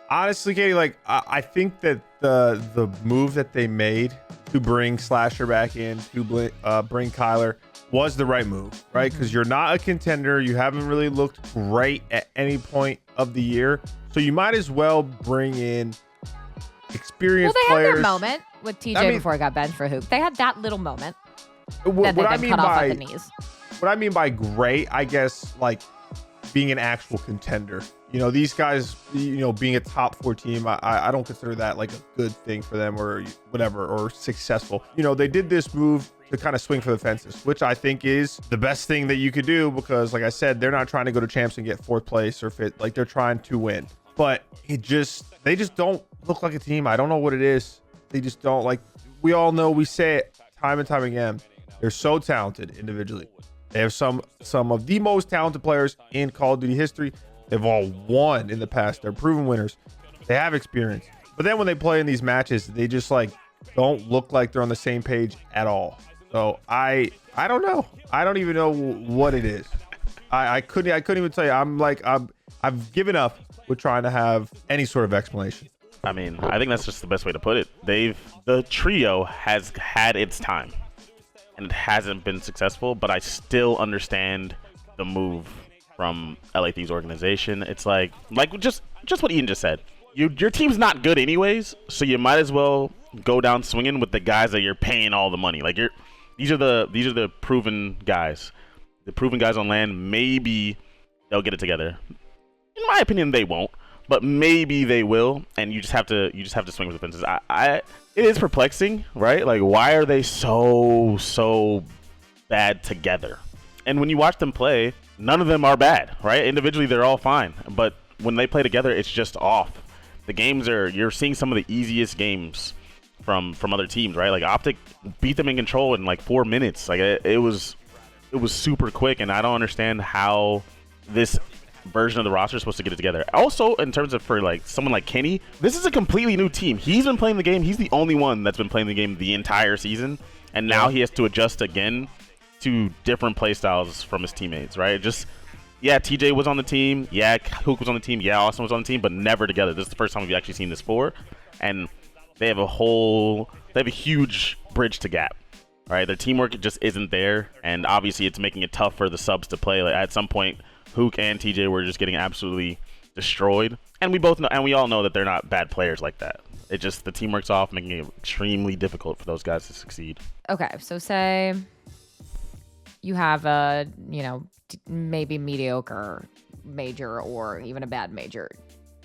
Honestly, Katie, like I think that the move that they made to bring Slasher back in, to bring Kyler, was the right move, right? Because you're not a contender. You haven't really looked great at any point of the year. So you might as well bring in experienced players. Well, they had their moment with TJ before he got benched for Huke. They had that little moment that they've been cut off at the knees. What I mean by great, I guess, like being an actual contender. You know, these guys, you know, being a top 4 team, I don't consider that like a good thing for them or whatever, or successful. You know, they did this move to kind of swing for the fences, which I think is the best thing that you could do because, like I said, they're not trying to go to champs and get 4th place or fifth. Like, they're trying to win. But they just don't look like a team. I don't know what it is. They just don't. Like, we all know, we say it time and time again. They're so talented individually. They have some of the most talented players in Call of Duty history. They've all won in the past. They're proven winners. They have experience. But then when they play in these matches, they just like don't look like they're on the same page at all. So I don't know. I don't even know what it is. I couldn't even tell you. I've given up with trying to have any sort of explanation. I mean, I think that's just the best way to put it. The trio has had its time and it hasn't been successful, but I still understand the move from LA Thieves organization. It's like just what Ian just said. Your team's not good anyways, so you might as well go down swinging with the guys that you're paying all the money. Like, these are the proven guys. The proven guys on land. Maybe they'll get it together. In my opinion, they won't, but maybe they will. And you just have to swing with the fences. It is perplexing, right? Like, why are they so bad together? And when you watch them play, none of them are bad, right? Individually, they're all fine. But when they play together, it's just off. The games you're seeing some of the easiest games from other teams, right? Like, Optic beat them in control in like 4 minutes. Like, it was super quick, and I don't understand how this version of the roster is supposed to get it together. Also, in terms of for like someone like Kenny, this is a completely new team. He's been playing the game. He's the only one that's been playing the game the entire season, and now he has to adjust again to different play styles from his teammates, right? TJ was on the team. Yeah, Huke was on the team. Yeah, Austin was on the team, but never together. This is the first time we've actually seen this before, and they have a huge bridge to gap, right? Their teamwork just isn't there, and obviously it's making it tough for the subs to play. Like, at some point, Huke and TJ were just getting absolutely destroyed, and we all know that they're not bad players like that. It just, the teamwork's off, making it extremely difficult for those guys to succeed. Okay, so say you have a, maybe mediocre major or even a bad major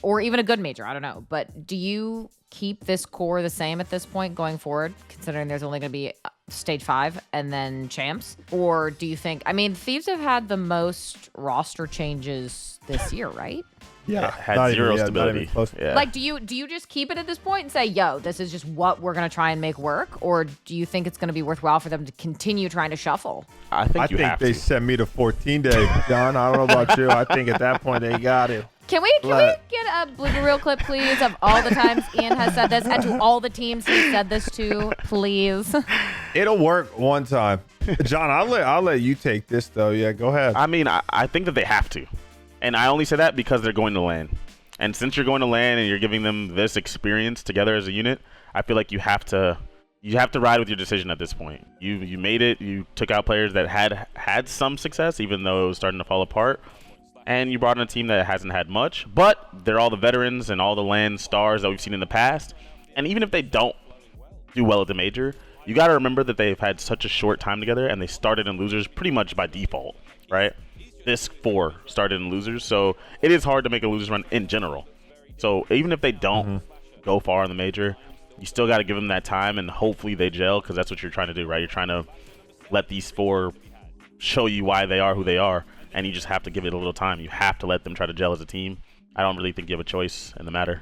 or even a good major. I don't know. But do you keep this core the same at this point going forward, considering there's only going to be stage 5 and then champs? Or do you think, Thieves have had the most roster changes this year, right? Yeah, had zero stability. Yeah. Like, do you just keep it at this point and say, yo, this is just what we're going to try and make work? Or do you think it's going to be worthwhile for them to continue trying to shuffle? I think they sent me to 14 day, John. I don't know about you. I think at that point they got it. Can we get a blooper reel clip, please, of all the times Ian has said this and to all the teams he said this to, please? It'll work one time. John, I'll let you take this, though. Yeah, go ahead. I think that they have to. And I only say that because they're going to LAN. And since you're going to LAN and you're giving them this experience together as a unit, I feel like you have to ride with your decision at this point. You made it. You took out players that had some success, even though it was starting to fall apart. And you brought in a team that hasn't had much. But they're all the veterans and all the LAN stars that we've seen in the past. And even if they don't do well at the major, you got to remember that they've had such a short time together and they started in losers pretty much by default, right? This 4 started in losers, so it is hard to make a losers run in general. So even if they don't go far in the major, you still got to give them that time, and hopefully they gel, because that's what you're trying to do, right? You're trying to let these 4 show you why they are who they are, and you just have to give it a little time. You have to let them try to gel as a team. I don't really think you have a choice in the matter.